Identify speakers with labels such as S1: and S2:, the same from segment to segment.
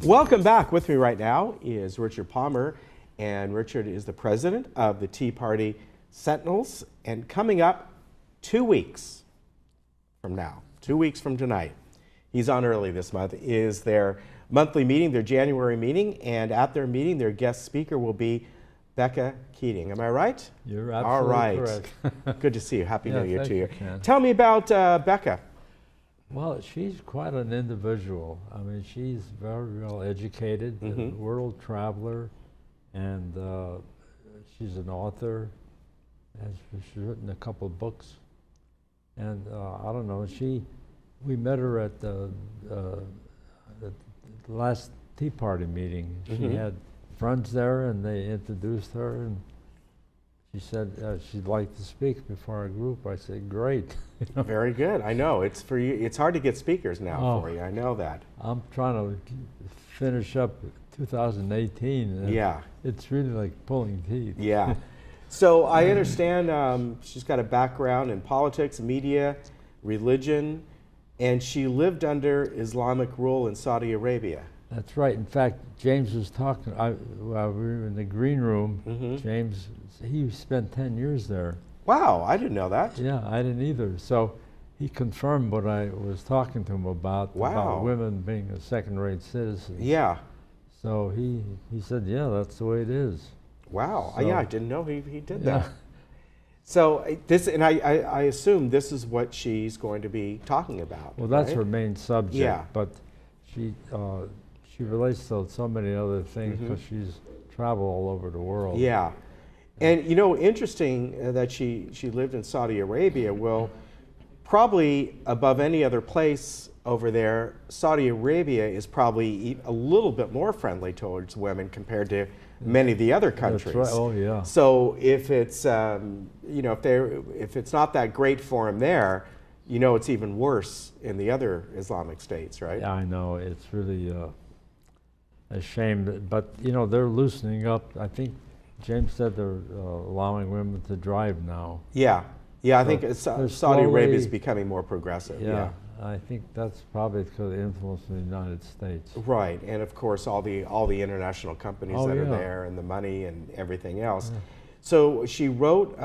S1: Welcome back. With me right now is Richard Palmer, and Richard is the president of the Tea Party Sentinels. And coming up 2 weeks from now, 2 weeks from tonight, he's on early this month, is their monthly meeting, their January meeting, and at their meeting, their guest speaker will be Becca Keating. Am I right?
S2: You're absolutely
S1: all right.
S2: correct.
S1: Good to see you. Happy New Year to you.
S2: Ken.
S1: Tell me about Becca.
S2: Well, she's quite an individual. I mean, she's very well educated, a world traveler, and she's an author. She's written a couple of books. And I don't know, we met her at the last Tea Party meeting. She had friends there, and they introduced her, and she said she'd like to speak before our group. I said, great.
S1: Very good. I know. It's for you. It's hard to get speakers now for you. I know that.
S2: I'm trying to finish up 2018. And
S1: yeah.
S2: It's really like pulling teeth.
S1: Yeah. So I understand she's got a background in politics, media, religion, and she lived under Islamic rule in Saudi Arabia.
S2: That's right. In fact, James was talking, while we were in the green room, James, he spent 10 years there.
S1: Wow, I didn't know that.
S2: Yeah, I didn't either. So he confirmed what I was talking to him about women being a second-rate citizen.
S1: Yeah.
S2: So he said, yeah, that's the way it is.
S1: Wow.
S2: So,
S1: yeah, I didn't know he did that. So this, and I assume this is what she's going to be talking about.
S2: Well, that's
S1: right?
S2: her main subject.
S1: Yeah.
S2: But she relates to so many other things because she's traveled all over the world.
S1: Yeah. And, you know, interesting that she lived in Saudi Arabia. Well, probably above any other place over there, Saudi Arabia is probably a little bit more friendly towards women compared to many of the other countries.
S2: That's right. Oh, yeah.
S1: So if it's, you know, if it's not that great for them there, you know, it's even worse in the other Islamic states, right?
S2: Yeah, I know. It's really a shame. But, you know, they're loosening up. I think James said they're allowing women to drive now.
S1: Yeah. Yeah, I
S2: So
S1: think Saudi Arabia is becoming more progressive.
S2: Yeah, I think that's probably because of the influence of the United States.
S1: Right, and of course all the international companies that are there, and the money and everything else.
S2: Yeah.
S1: So she wrote.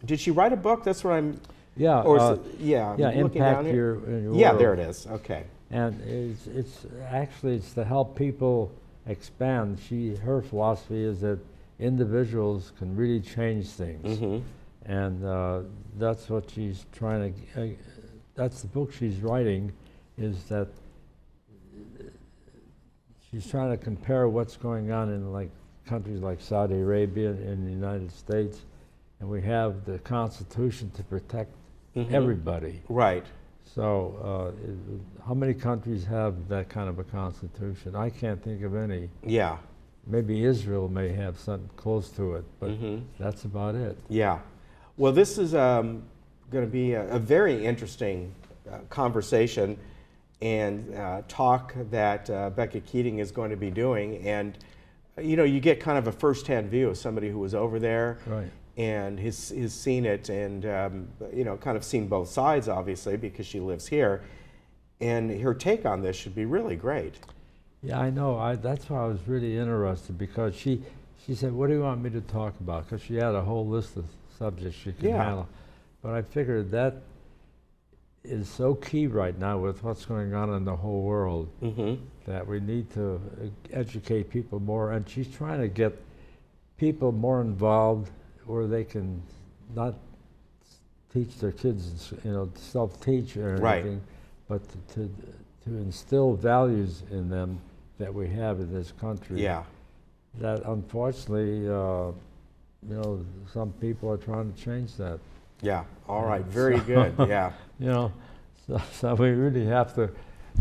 S1: Did she write a book? That's what I'm.
S2: Yeah.
S1: Or is it, yeah.
S2: Yeah.
S1: Looking
S2: Impact
S1: down here.
S2: your
S1: Yeah,
S2: world.
S1: there it is. Okay.
S2: And it's actually to help people expand. Her philosophy is that individuals can really change things. And that's what she's trying to, that's the book she's writing, is that she's trying to compare what's going on in like countries like Saudi Arabia and the United States, and we have the Constitution to protect everybody.
S1: Right.
S2: So how many countries have that kind of a constitution? I can't think of any.
S1: Yeah.
S2: Maybe Israel may have something close to it, but that's about it.
S1: Yeah. Well, this is going to be a very interesting conversation and talk that Becca Keating is going to be doing. And, you know, you get kind of a first-hand view of somebody who was over there and has seen it and, you know, kind of seen both sides, obviously, because she lives here. And her take on this should be really great.
S2: Yeah, I know. That's why I was really interested, because she said, what do you want me to talk about? Because she had a whole list of subjects she could handle. But I figured that is so key right now with what's going on in the whole world that we need to educate people more. And she's trying to get people more involved where they can not teach their kids, you know, self-teach or anything, but to instill values in them that we have in this country.
S1: Yeah.
S2: That unfortunately, you know, some people are trying to change that.
S1: Yeah. All right. Very good. Yeah.
S2: You know, so we really have to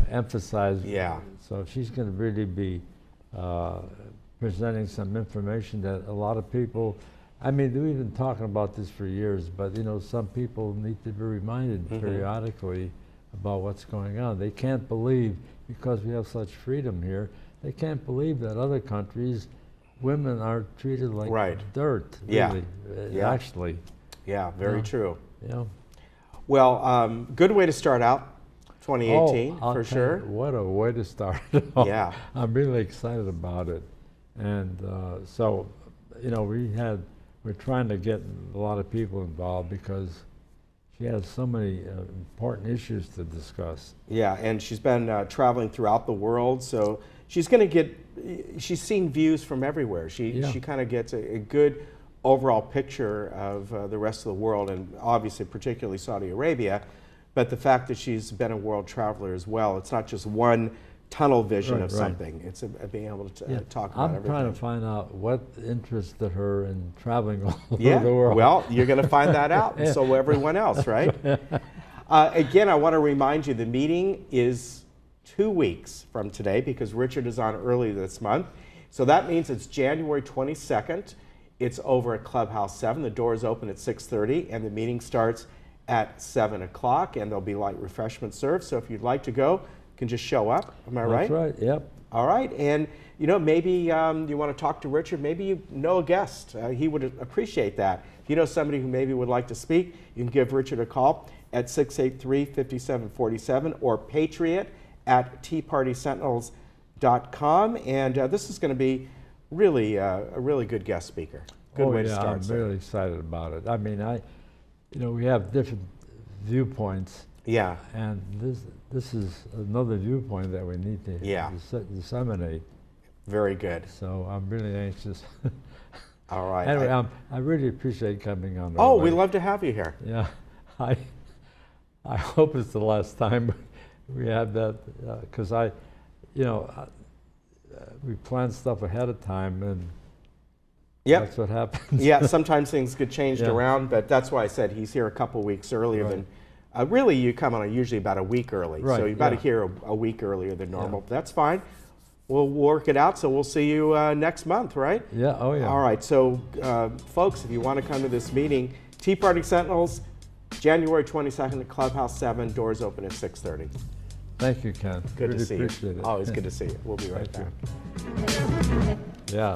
S2: emphasize.
S1: Yeah.
S2: So she's going to really be presenting some information that a lot of people, I mean, we've been talking about this for years, but, you know, some people need to be reminded periodically about what's going on. They can't believe, because we have such freedom here, they can't believe that other countries, women are treated like dirt, really, actually.
S1: Yeah, very true.
S2: Yeah.
S1: Well, good way to start out 2018,
S2: I'll
S1: for
S2: tell you,
S1: sure.
S2: what a way to start it off.
S1: Yeah.
S2: I'm really excited about it. And so, you know, we're trying to get a lot of people involved because she has so many important issues to discuss.
S1: Yeah, and she's been traveling throughout the world, so she's going to get, she's seen views from everywhere. She kind of gets a good overall picture of the rest of the world, and obviously particularly Saudi Arabia. But the fact that she's been a world traveler as well, it's not just one tunnel vision of something. It's being able to talk about everything.
S2: I'm trying to find out what interested her in traveling all over the world.
S1: Well, you're going to find that out, and so will everyone else, right? Again, I want to remind you the meeting is 2 weeks from today because Richard is on early this month. So that means it's January 22nd. It's over at Clubhouse 7. The doors open at 6:30, and the meeting starts at 7 o'clock, and there'll be light refreshments served. So if you'd like to go, you can just show up. Am I right?
S2: That's right, yep.
S1: All right, and you know, maybe you want to talk to Richard, maybe you know a guest. He would appreciate that. If you know somebody who maybe would like to speak, you can give Richard a call at 683-5747 or patriot@teapartysentinels.com. And this is going to be really a really good guest speaker. Good way to start.
S2: I'm really excited about it. I mean, you know, we have different viewpoints.
S1: Yeah.
S2: And this is another viewpoint that we need to disseminate.
S1: Very good.
S2: So I'm really anxious.
S1: All right.
S2: Anyway, I really appreciate coming on.
S1: Oh, we'd love to have you here.
S2: Yeah. I hope it's the last time we have that, because we plan stuff ahead of time, and that's what happens.
S1: Yeah, sometimes things get changed around, but that's why I said he's here a couple weeks earlier than. Really, you come on usually about a week early, so you've got to hear a week earlier than normal. But that's fine. We'll work it out. So we'll see you next month, right?
S2: Yeah. Oh, yeah.
S1: All right. So, folks, if you want to come to this meeting, Tea Party Sentinels, January 22nd at Clubhouse 7. Doors open at 6:30.
S2: Thank you, Ken.
S1: Good to see you.
S2: Appreciate it.
S1: Always good to see you. We'll be right back.
S2: Yeah.